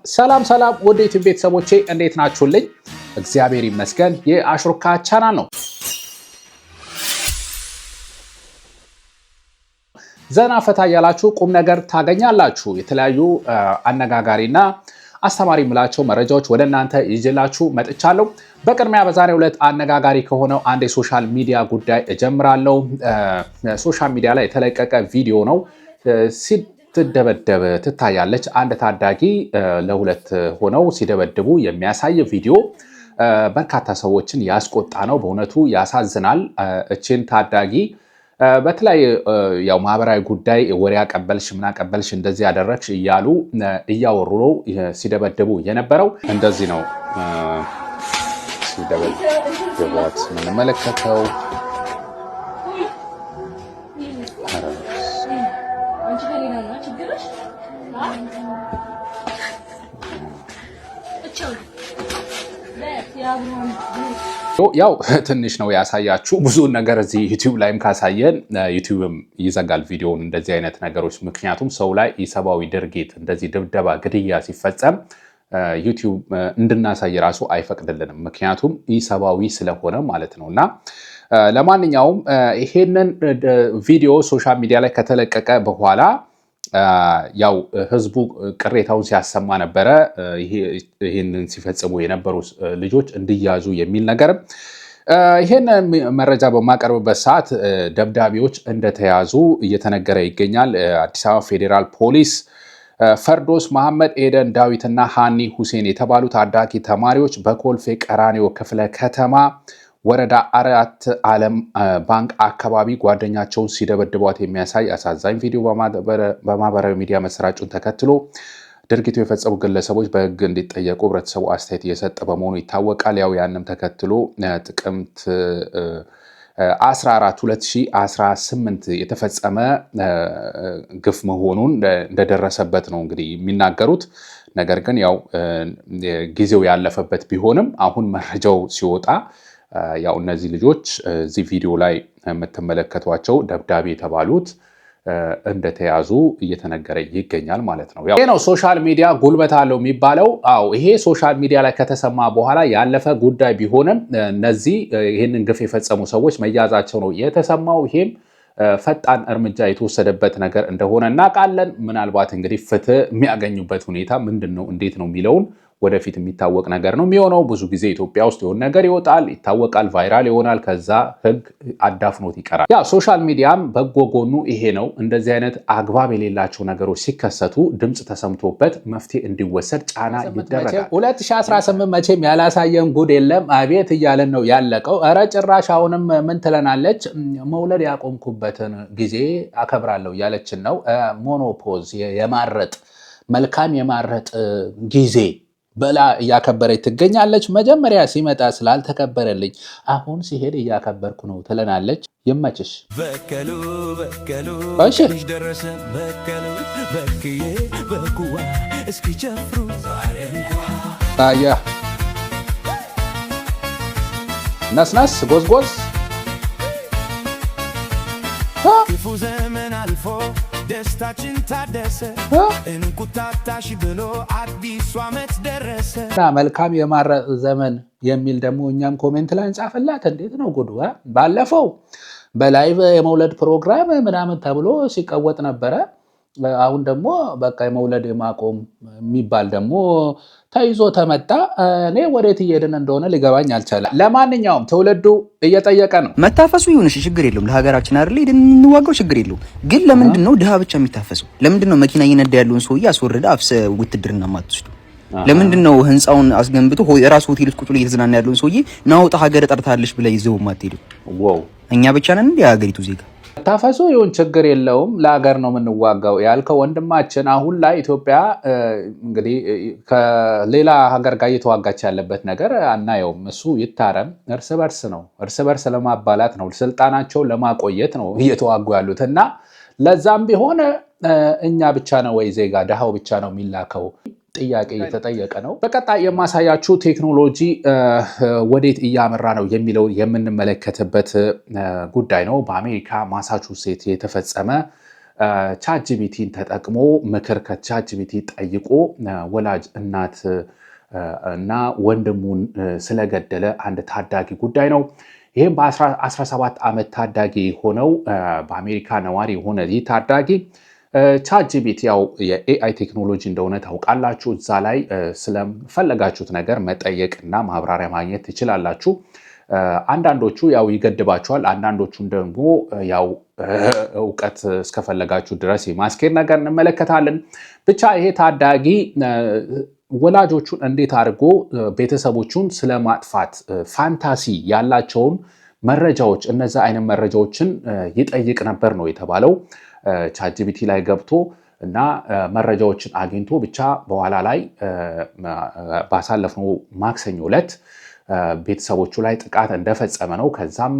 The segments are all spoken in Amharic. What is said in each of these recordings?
ሰላም ወደ ዩቲዩብ ቤተሰቦቼ እንዴት ናችሁልኝ? እግዚአብሔር ይመስገን። የአሽሩካ ቻናል ነው። ዘና ፈታ ያላችሁ ቁም ነገር ታገኛላችሁ። የተለያዩ አነጋጋሪና አስተማሪ ምላቸው መረጃዎች ወደ እናንተ ይዤላችሁ መጥቻለሁ። በቅድሚያ በዛሬው ዕለት አነጋጋሪ ከሆነው አንድ የሶሻል ሚዲያ ጉዳይ እጀምራለሁ። ሶሻል ሚዲያ ላይ የተለቀቀ ቪዲዮ ነው። ስትደበደብ ትታያለች። አንድ ታዳጊ ለሁለት ሆነው ሲደበድቡ የሚያሳይ ቪዲዮ በርካታ ሰዎችን ያስቆጣ ነው። በእውነቱ ያሳዝናል። እችን ታዳጊ በተለይ ያው ማህበራዊ ጉዳይ ወሬ አቀበልሽ ምን አቀበልሽ እንደዚህ ያደረግሽ እያሉ እያወሩ ነው ሲደበድቡ የነበረው። እንደዚህ ነው ሲደበድቧት የምንመለከተው። ያው ትንሽ ነው ያሳያችሁ። ብዙ ነገር እዚህ ዩቲዩብ ላይም ካሳየን ዩቲዩብም ይዘጋል ቪዲዮውን እንደዚህ አይነት ነገሮች። ምክንያቱም ሰው ላይ ኢሰብአዊ ድርጊት እንደዚህ ድብደባ፣ ግድያ ሲፈጸም ዩቲዩብ እንድናሳይ ራሱ አይፈቅድልንም። ምክንያቱም ኢሰብአዊ ስለሆነ ማለት ነው። እና ለማንኛውም ይሄንን ቪዲዮ ሶሻል ሚዲያ ላይ ከተለቀቀ በኋላ ያው ህዝቡ ቅሬታውን ሲያሰማ ነበረ። ይሄንን ሲፈጽሙ የነበሩ ልጆች እንዲያዙ የሚል ነገር። ይሄን መረጃ በማቀርብበት ሰዓት ደብዳቤዎች እንደተያዙ እየተነገረ ይገኛል። አዲስ አበባ ፌዴራል ፖሊስ ፈርዶስ መሐመድ፣ ኤደን ዳዊትና ሃኒ ሁሴን የተባሉ ታዳጊ ተማሪዎች በኮልፌ ቀራኒዮ ክፍለ ከተማ ወረዳ 4 ዓለም ባንክ አካባቢ ጓደኛቸውን ሲደበድቧት የሚያሳይ አሳዛኝ ቪዲዮ በማህበራዊ ሚዲያ መሰራጩን ተከትሎ ድርጊቱ የፈጸሙ ግለሰቦች በሕግ እንዲጠየቁ ህብረተሰቡ አስተያየት እየሰጠ በመሆኑ ይታወቃል። ያው ያንም ተከትሎ ጥቅምት 14 2018 የተፈጸመ ግፍ መሆኑን እንደደረሰበት ነው እንግዲህ የሚናገሩት። ነገር ግን ያው ጊዜው ያለፈበት ቢሆንም አሁን መረጃው ሲወጣ ያው እነዚህ ልጆች እዚህ ቪዲዮ ላይ የምትመለከቷቸው ደብዳቤ የተባሉት እንደተያዙ እየተነገረ ይገኛል ማለት ነው። ይሄ ነው ሶሻል ሚዲያ ጉልበት አለው የሚባለው። አዎ ይሄ ሶሻል ሚዲያ ላይ ከተሰማ በኋላ ያለፈ ጉዳይ ቢሆንም እነዚህ ይህንን ግፍ የፈጸሙ ሰዎች መያዛቸው ነው የተሰማው። ይሄም ፈጣን እርምጃ የተወሰደበት ነገር እንደሆነ እናውቃለን። ምናልባት እንግዲህ ፍትህ የሚያገኙበት ሁኔታ ምንድን ነው እንዴት ነው የሚለውን ወደፊት የሚታወቅ ነገር ነው የሚሆነው። ብዙ ጊዜ ኢትዮጵያ ውስጥ የሆነ ነገር ይወጣል፣ ይታወቃል፣ ቫይራል ይሆናል፣ ከዛ ህግ አዳፍኖት ይቀራል። ያ ሶሻል ሚዲያም በጎ ጎኑ ይሄ ነው። እንደዚህ አይነት አግባብ የሌላቸው ነገሮች ሲከሰቱ ድምፅ ተሰምቶበት መፍትሄ እንዲወሰድ ጫና ይደረጋል። 2018 መቼም ያላሳየን ጉድ የለም። አቤት እያለን ነው ያለቀው። ኧረ ጭራሽ አሁንም ምን ትለናለች? መውለድ ያቆምኩበትን ጊዜ አከብራለሁ እያለችን ነው። ሞኖፖዝ የማረጥ መልካም የማረጥ ጊዜ በላ እያከበረች ትገኛለች። መጀመሪያ ሲመጣ ስላልተከበረልኝ አሁን ሲሄድ እያከበርኩ ነው ትለናለች። ይመችሽ። በከሉ እሺ ደረሰ በከሉ በክዬ በኩዋ እስኪ ጨፍሩ ታያ ነስነስ ጎዝጎዝ ክፉ ዘመን አልፎ ደስታችን ታደሰ እንቁጣጣሽ ብሎ አዲሱ ዓመት ደረሰ። መልካም የማረጥ ዘመን የሚል ደግሞ እኛም ኮሜንት ላይ እንጻፍላት። እንዴት ነው ጉዱ? ባለፈው በላይቭ የመውለድ ፕሮግራም ምናምን ተብሎ ሲቀወጥ ነበረ። አሁን ደግሞ በቃ የመውለድ የማቆም የሚባል ደግሞ ተይዞ ተመጣ። እኔ ወዴት እየሄድን እንደሆነ ሊገባኝ አልቻለም። ለማንኛውም ትውልዱ እየጠየቀ ነው። መታፈሱ ይሁንሽ ችግር የለውም ለሀገራችን አይደል ሄደን እንዋጋው ችግር የለውም። ግን ለምንድን ነው ድሃ ብቻ የሚታፈሰው? ለምንድን ነው መኪና እየነዳ ያለውን ሰውዬ አስወርደ አፍሰ ውትድርና ማትወስዱ? ለምንድን ነው ህንፃውን አስገንብቶ የራሱ ሆቴል ውስጥ ቁጭ ብሎ እየተዝናና ያለውን ሰውዬ ናውጣ ሀገር ጠርታለሽ ብለ ይዘው ማትሄዱ? እኛ ብቻ ነን እንደ ሀገሪቱ ዜጋ? ታፈሱ ይሁን ችግር የለውም ለሀገር ነው የምንዋጋው ያልከው ወንድማችን፣ አሁን ላይ ኢትዮጵያ እንግዲህ ከሌላ ሀገር ጋር እየተዋጋች ያለበት ነገር አናየውም። እሱ ይታረም። እርስ በርስ ነው፣ እርስ በርስ ለማባላት ነው፣ ስልጣናቸውን ለማቆየት ነው እየተዋጉ ያሉት። እና ለዛም ቢሆን እኛ ብቻ ነው ወይ ዜጋ ድሃው ብቻ ነው የሚላከው? ጥያቄ እየተጠየቀ ነው። በቀጣይ የማሳያችሁ ቴክኖሎጂ ወዴት እያመራ ነው የሚለው የምንመለከትበት ጉዳይ ነው። በአሜሪካ ማሳቹሴት የተፈጸመ ቻትጂፒቲን ተጠቅሞ ምክር ከቻትጂፒቲ ጠይቆ ወላጅ እናት እና ወንድሙን ስለገደለ አንድ ታዳጊ ጉዳይ ነው። ይህም በ17 ዓመት ታዳጊ ሆነው በአሜሪካ ነዋሪ የሆነ ይህ ታዳጊ ቻትጂፒቲ ያው የኤአይ ቴክኖሎጂ እንደሆነ ታውቃላችሁ። እዛ ላይ ስለፈለጋችሁት ነገር መጠየቅና ማብራሪያ ማግኘት ትችላላችሁ። አንዳንዶቹ ያው ይገድባቸዋል፣ አንዳንዶቹን ደግሞ ያው እውቀት እስከፈለጋችሁ ድረስ የማስኬድ ነገር እንመለከታለን። ብቻ ይሄ ታዳጊ ወላጆቹን እንዴት አድርጎ ቤተሰቦቹን ስለማጥፋት ፋንታሲ ያላቸውን መረጃዎች እነዛ አይነት መረጃዎችን ይጠይቅ ነበር ነው የተባለው። ቻትጂፒቲ ላይ ገብቶ እና መረጃዎችን አግኝቶ ብቻ በኋላ ላይ ባሳለፍነው ማክሰኞ ዕለት ቤተሰቦቹ ላይ ጥቃት እንደፈጸመ ነው። ከዛም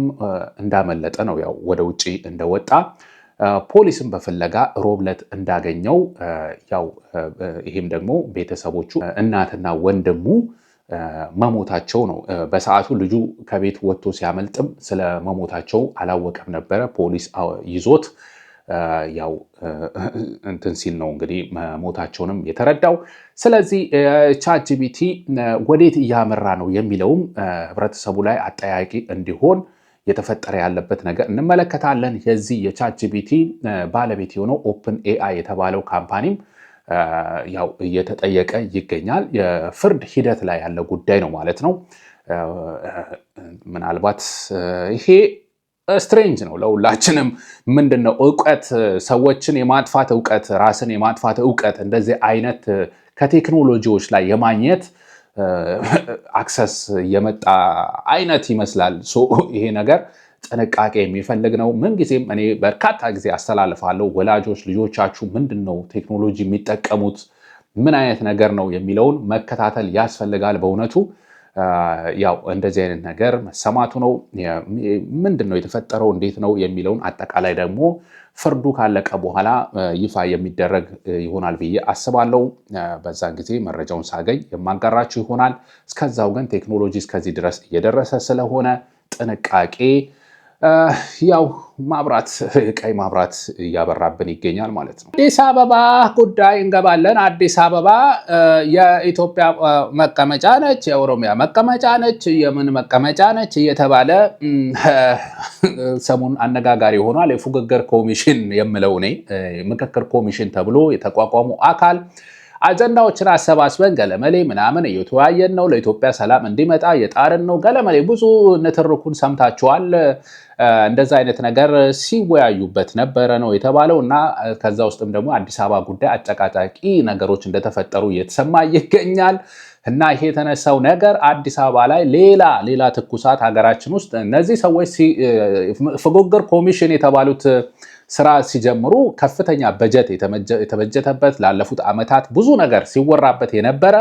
እንዳመለጠ ነው ያው ወደ ውጪ እንደወጣ ፖሊስም በፍለጋ ሮብ ዕለት እንዳገኘው ያው ይሄም ደግሞ ቤተሰቦቹ እናትና ወንድሙ መሞታቸው ነው። በሰዓቱ ልጁ ከቤት ወጥቶ ሲያመልጥም ስለ መሞታቸው አላወቀም ነበረ። ፖሊስ ይዞት ያው እንትን ሲል ነው እንግዲህ መሞታቸውንም የተረዳው። ስለዚህ ቻትጂፒቲ ወዴት እያመራ ነው የሚለውም ህብረተሰቡ ላይ አጠያቂ እንዲሆን የተፈጠረ ያለበት ነገር እንመለከታለን። የዚህ የቻትጂፒቲ ባለቤት የሆነው ኦፕን ኤአይ የተባለው ካምፓኒም ያው እየተጠየቀ ይገኛል። የፍርድ ሂደት ላይ ያለ ጉዳይ ነው ማለት ነው። ምናልባት ይሄ ስትሬንጅ ነው ለሁላችንም። ምንድነው እውቀት፣ ሰዎችን የማጥፋት እውቀት፣ ራስን የማጥፋት እውቀት እንደዚህ አይነት ከቴክኖሎጂዎች ላይ የማግኘት አክሰስ የመጣ አይነት ይመስላል። ይሄ ነገር ጥንቃቄ የሚፈልግ ነው። ምንጊዜም እኔ በርካታ ጊዜ አስተላልፋለሁ፣ ወላጆች ልጆቻችሁ ምንድነው ቴክኖሎጂ የሚጠቀሙት ምን አይነት ነገር ነው የሚለውን መከታተል ያስፈልጋል። በእውነቱ ያው እንደዚህ አይነት ነገር መሰማቱ ነው። ምንድነው የተፈጠረው እንዴት ነው የሚለውን አጠቃላይ ደግሞ ፍርዱ ካለቀ በኋላ ይፋ የሚደረግ ይሆናል ብዬ አስባለሁ። በዛን ጊዜ መረጃውን ሳገኝ የማጋራችሁ ይሆናል። እስከዛው ግን ቴክኖሎጂ እስከዚህ ድረስ እየደረሰ ስለሆነ ጥንቃቄ ያው ቀይ ማብራት እያበራብን ይገኛል ማለት ነው። አዲስ አበባ ጉዳይ እንገባለን። አዲስ አበባ የኢትዮጵያ መቀመጫ ነች፣ የኦሮሚያ መቀመጫ ነች፣ የምን መቀመጫ ነች እየተባለ ሰሞኑን አነጋጋሪ ሆኗል። የፉግግር ኮሚሽን የምለው እኔ ምክክር ኮሚሽን ተብሎ የተቋቋሙ አካል አጀንዳዎችን አሰባስበን ገለመሌ ምናምን እየተወያየን ነው፣ ለኢትዮጵያ ሰላም እንዲመጣ የጣርን ነው። ገለመሌ ብዙ ንትርኩን ሰምታችኋል። እንደዛ አይነት ነገር ሲወያዩበት ነበረ ነው የተባለው እና ከዛ ውስጥም ደግሞ አዲስ አበባ ጉዳይ አጨቃጫቂ ነገሮች እንደተፈጠሩ እየተሰማ ይገኛል። እና ይሄ የተነሳው ነገር አዲስ አበባ ላይ ሌላ ትኩሳት ሀገራችን ውስጥ እነዚህ ሰዎች ፉግግር ኮሚሽን የተባሉት ስራ ሲጀምሩ ከፍተኛ በጀት የተበጀተበት ላለፉት ዓመታት ብዙ ነገር ሲወራበት የነበረ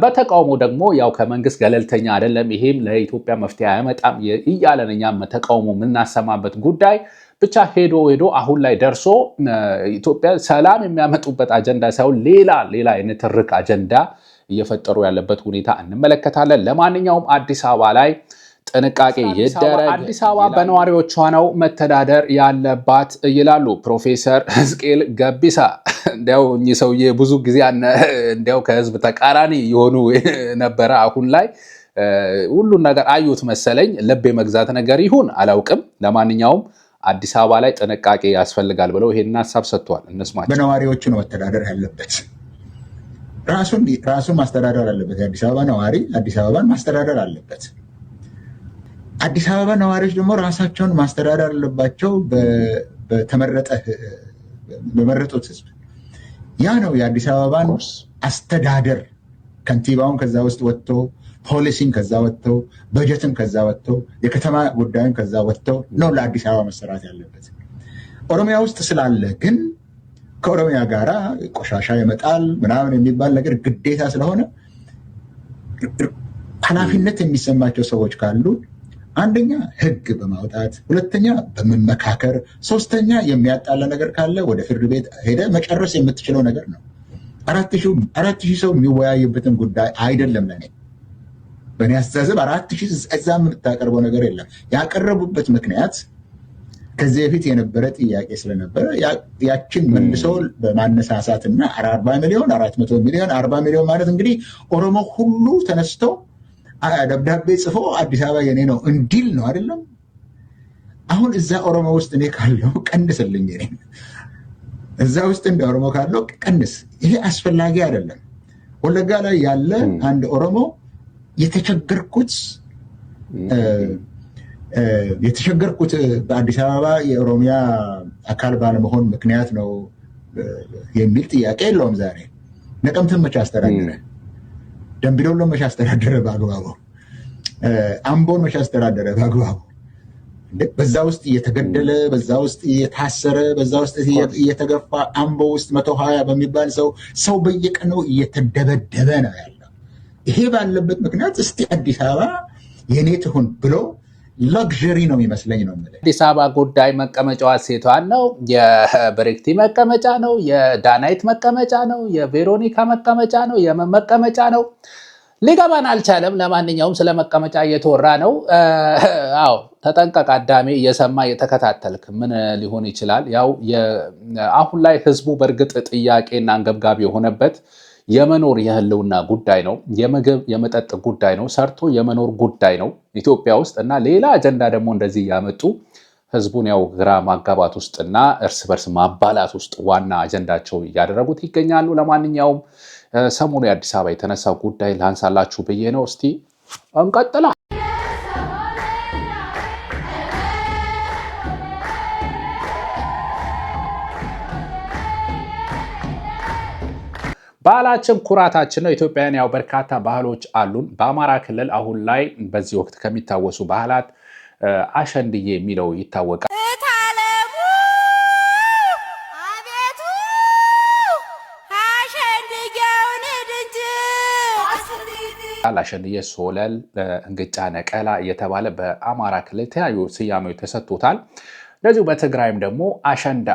በተቃውሞ ደግሞ ያው ከመንግስት ገለልተኛ አይደለም፣ ይሄም ለኢትዮጵያ መፍትሄ አያመጣም እያለን እኛም ተቃውሞ የምናሰማበት ጉዳይ ብቻ ሄዶ አሁን ላይ ደርሶ ኢትዮጵያ ሰላም የሚያመጡበት አጀንዳ ሳይሆን ሌላ የንትርክ አጀንዳ እየፈጠሩ ያለበት ሁኔታ እንመለከታለን። ለማንኛውም አዲስ አበባ ላይ ጥንቃቄ ይደረግ። አዲስ አበባ በነዋሪዎቿ ነው መተዳደር ያለባት ይላሉ ፕሮፌሰር ሕዝቅኤል ገቢሳ። እንዲያው እኚህ ሰውዬ ብዙ ጊዜ እንዲያው ከህዝብ ተቃራኒ የሆኑ ነበረ። አሁን ላይ ሁሉን ነገር አዩት መሰለኝ። ልብ የመግዛት ነገር ይሁን አላውቅም። ለማንኛውም አዲስ አበባ ላይ ጥንቃቄ ያስፈልጋል ብለው ይሄንን ሀሳብ ሰጥቷል። እንስማቸው። በነዋሪዎቹ ነው መተዳደር ያለበት። ራሱን ማስተዳደር አለበት። የአዲስ አበባ ነዋሪ አዲስ አበባን ማስተዳደር አለበት። አዲስ አበባ ነዋሪዎች ደግሞ ራሳቸውን ማስተዳደር አለባቸው በመረጡት ህዝብ። ያ ነው የአዲስ አበባን አስተዳደር። ከንቲባውን ከዛ ውስጥ ወጥቶ፣ ፖሊሲን ከዛ ወጥተው፣ በጀትም ከዛ ወጥተው፣ የከተማ ጉዳይም ከዛ ወጥተው ነው ለአዲስ አበባ መሰራት ያለበት። ኦሮሚያ ውስጥ ስላለ ግን ከኦሮሚያ ጋራ ቆሻሻ የመጣል ምናምን የሚባል ነገር ግዴታ ስለሆነ ኃላፊነት የሚሰማቸው ሰዎች ካሉ አንደኛ ህግ በማውጣት፣ ሁለተኛ በመመካከር፣ ሶስተኛ የሚያጣላ ነገር ካለ ወደ ፍርድ ቤት ሄደ መጨረስ የምትችለው ነገር ነው። 4,000 ሰው የሚወያይበትን ጉዳይ አይደለም። በእኔ አስተሳሰብ 4,000 እዛ የምታቀርበው ነገር የለም። ያቀረቡበት ምክንያት ከዚህ በፊት የነበረ ጥያቄ ስለነበረ ያችን መልሶ በማነሳሳትና 40 ሚሊዮን 400 ሚሊዮን 40 ሚሊዮን ማለት እንግዲህ ኦሮሞ ሁሉ ተነስቶ ደብዳቤ ጽፎ አዲስ አበባ የኔ ነው እንዲል ነው አይደለም። አሁን እዛ ኦሮሞ ውስጥ እኔ ካለው ቀንስልኝ፣ እዛ ውስጥ እንደ ኦሮሞ ካለው ቀንስ። ይሄ አስፈላጊ አይደለም። ወለጋ ላይ ያለ አንድ ኦሮሞ የተቸገርኩት በአዲስ አበባ የኦሮሚያ አካል ባለመሆን ምክንያት ነው የሚል ጥያቄ የለውም። ዛሬ ነቀምትን መቼ አስተዳደረ? ደምቢዶሎን መቼ አስተዳደረ በአግባቡ? አምቦን መቼ አስተዳደረ በአግባቡ? በዛ ውስጥ እየተገደለ፣ በዛ ውስጥ እየታሰረ፣ በዛ ውስጥ እየተገፋ፣ አምቦ ውስጥ 120 በሚባል ሰው በየቀኑ እየተደበደበ ነው ያለው። ይሄ ባለበት ምክንያት እስቲ አዲስ አበባ የኔ ትሁን ብሎ ላግዠሪ ነው የሚመስለኝ ነው የምልህ። አዲስ አበባ ጉዳይ መቀመጫዋ ሴቷን ነው፣ የብሬክቲ መቀመጫ ነው፣ የዳናይት መቀመጫ ነው፣ የቬሮኒካ መቀመጫ ነው፣ የመን መቀመጫ ነው። ሊገባን አልቻለም። ለማንኛውም ስለ መቀመጫ እየተወራ ነው። አዎ ተጠንቀቅ አዳሜ፣ እየሰማ እየተከታተልክ ምን ሊሆን ይችላል። ያው አሁን ላይ ህዝቡ በእርግጥ ጥያቄና አንገብጋቢ የሆነበት የመኖር የህልውና ጉዳይ ነው። የምግብ የመጠጥ ጉዳይ ነው። ሰርቶ የመኖር ጉዳይ ነው ኢትዮጵያ ውስጥ እና ሌላ አጀንዳ ደግሞ እንደዚህ እያመጡ ህዝቡን ያው ግራ ማጋባት ውስጥና እርስ በርስ ማባላት ውስጥ ዋና አጀንዳቸው እያደረጉት ይገኛሉ። ለማንኛውም ሰሞኑ የአዲስ አበባ የተነሳው ጉዳይ ላንሳላችሁ ብዬ ነው። እስቲ እንቀጥላ። ባህላችን ኩራታችን ነው። ኢትዮጵያውያን ያው በርካታ ባህሎች አሉን። በአማራ ክልል አሁን ላይ በዚህ ወቅት ከሚታወሱ ባህላት አሸንድዬ የሚለው ይታወቃል። አሸንድዬ፣ ሶለል፣ እንግጫ፣ ነቀላ እየተባለ በአማራ ክልል የተለያዩ ስያሜዎች ተሰጥቶታል። እንደዚሁ በትግራይም ደግሞ አሸንዳ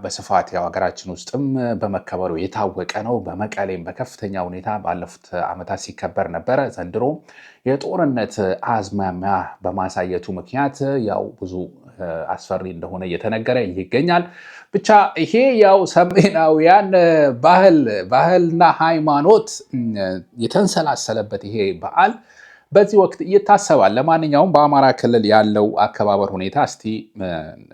በስፋት ያው ሀገራችን ውስጥም በመከበሩ የታወቀ ነው። በመቀሌም በከፍተኛ ሁኔታ ባለፉት ዓመታት ሲከበር ነበረ። ዘንድሮ የጦርነት አዝማሚያ በማሳየቱ ምክንያት ያው ብዙ አስፈሪ እንደሆነ እየተነገረ ይገኛል። ብቻ ይሄ ያው ሰሜናውያን ባህልና ሃይማኖት የተንሰላሰለበት ይሄ በዓል በዚህ ወቅት ይታሰባል። ለማንኛውም በአማራ ክልል ያለው አከባበር ሁኔታ እስቲ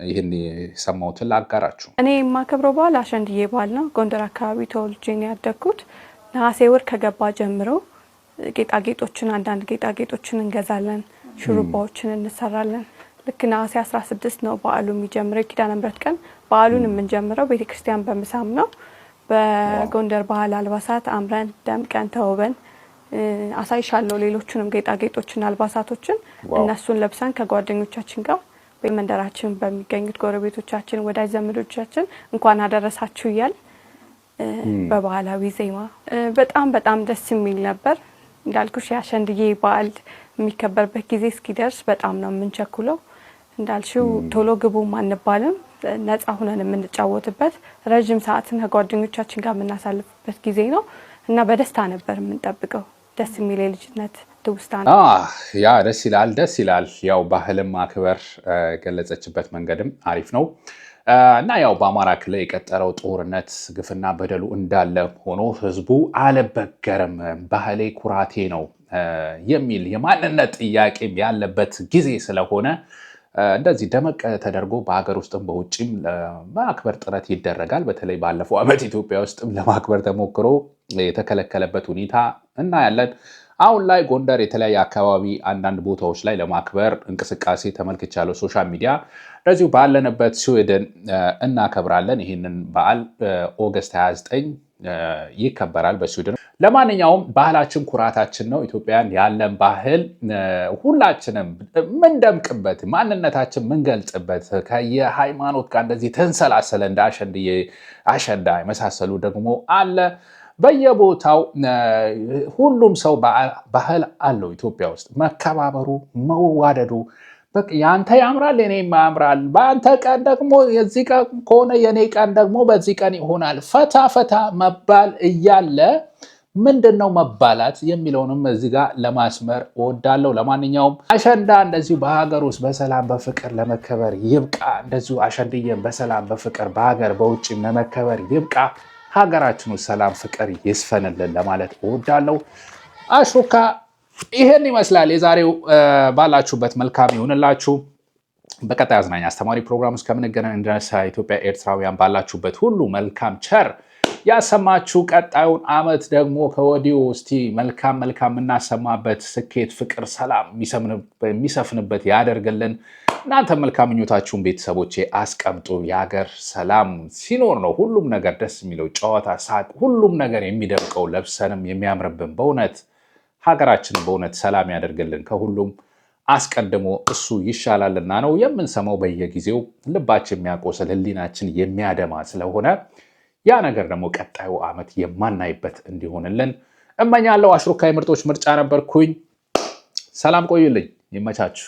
ይህን የሰማሁትን ላጋራችሁ። እኔ የማከብረው በዓል አሸንድዬ በዓል ነው። ጎንደር አካባቢ ተወልጄ ነው ያደግኩት። ነሐሴ ወር ከገባ ጀምሮ ጌጣጌጦችን አንዳንድ ጌጣጌጦችን እንገዛለን፣ ሹሩባዎችን እንሰራለን። ልክ ነሐሴ 16 ነው በዓሉ የሚጀምረው። ኪዳነ ምሕረት ቀን በዓሉን የምንጀምረው ቤተክርስቲያን በምሳም ነው። በጎንደር ባህል አልባሳት አምረን ደምቀን ተውበን አሳይሻለሁ። ሌሎችንም ጌጣጌጦችን አልባሳቶችን እነሱን ለብሰን ከጓደኞቻችን ጋር በመንደራችን በሚገኙት ጎረቤቶቻችን፣ ወዳጅ ዘመዶቻችን እንኳን አደረሳችሁ እያል በባህላዊ ዜማ በጣም ደስ የሚል ነበር። እንዳልኩሽ የአሸንድዬ በዓል የሚከበርበት ጊዜ እስኪደርስ በጣም ነው የምንቸኩለው። እንዳልሽው ቶሎ ግቡም አንባልም። ነፃ ሁነን የምንጫወትበት ረጅም ሰዓትን ከጓደኞቻችን ጋር የምናሳልፍበት ጊዜ ነው እና በደስታ ነበር የምንጠብቀው። ደስ የሚል የልጅነት ትውስታ ነው። ያ ደስ ይላል። ያው ባህልም ማክበር ገለጸችበት መንገድም አሪፍ ነው እና ያው በአማራ ክልል የቀጠለው ጦርነት ግፍና በደሉ እንዳለ ሆኖ ህዝቡ አልበገርም፣ ባህሌ ኩራቴ ነው የሚል የማንነት ጥያቄ ያለበት ጊዜ ስለሆነ እንደዚህ ደመቅ ተደርጎ በሀገር ውስጥም በውጭም ለማክበር ጥረት ይደረጋል። በተለይ ባለፈው ዓመት ኢትዮጵያ ውስጥም ለማክበር ተሞክሮ የተከለከለበት ሁኔታ እናያለን። አሁን ላይ ጎንደር የተለያየ አካባቢ አንዳንድ ቦታዎች ላይ ለማክበር እንቅስቃሴ ተመልክቻለሁ ሶሻል ሚዲያ። እንደዚሁ ባለንበት ስዊድን እናከብራለን። ይህንን በዓል ኦገስት 29 ይከበራል በስዊድን። ለማንኛውም ባህላችን ኩራታችን ነው። ኢትዮጵያን ያለን ባህል ሁላችንም ምንደምቅበት፣ ማንነታችን ምንገልጽበት ከየሃይማኖት ጋር እንደዚህ ተንሰላሰለ እንደ አሸንዳ የመሳሰሉ ደግሞ አለ በየቦታው። ሁሉም ሰው ባህል አለው ኢትዮጵያ ውስጥ። መከባበሩ፣ መዋደዱ፣ በቃ ያንተ ያምራል የኔም ያምራል፣ በአንተ ቀን ደግሞ የዚህ ቀን ከሆነ የኔ ቀን ደግሞ በዚህ ቀን ይሆናል፣ ፈታ መባል እያለ ምንድነው መባላት የሚለውንም እዚህ ጋር ለማስመር እወዳለሁ። ለማንኛውም አሸንዳ እንደዚሁ በሀገር ውስጥ በሰላም በፍቅር ለመከበር ይብቃ። እንደዚሁ አሸንድዬም በሰላም በፍቅር በሀገር በውጭ ለመከበር ይብቃ። ሀገራችን ውስጥ ሰላም ፍቅር ይስፈንልን ለማለት እወዳለሁ። አሽሩካ ይሄን ይመስላል የዛሬው። ባላችሁበት መልካም ይሁንላችሁ። በቀጣይ አዝናኝ አስተማሪ ፕሮግራም ውስጥ ከምንገናኝ ድረስ ኢትዮጵያ ኤርትራውያን ባላችሁበት ሁሉ መልካም ቸር ያሰማችሁ። ቀጣዩን ዓመት ደግሞ ከወዲሁ እስቲ መልካም የምናሰማበት ስኬት፣ ፍቅር፣ ሰላም የሚሰፍንበት ያደርግልን። እናንተ መልካም ምኞታችሁን ቤተሰቦቼ አስቀምጡ። የሀገር ሰላም ሲኖር ነው ሁሉም ነገር ደስ የሚለው፣ ጨዋታ፣ ሳቅ፣ ሁሉም ነገር የሚደምቀው፣ ለብሰንም የሚያምርብን። በእውነት ሀገራችንን በእውነት ሰላም ያደርግልን። ከሁሉም አስቀድሞ እሱ ይሻላልና ነው የምንሰማው በየጊዜው ልባችን የሚያቆስል ህሊናችን የሚያደማ ስለሆነ ያ ነገር ደግሞ ቀጣዩ ዓመት የማናይበት እንዲሆንልን እመኛለሁ። አሽሩካ የምርጦች ምርጫ ነበርኩኝ። ሰላም ቆዩልኝ። ይመቻችሁ።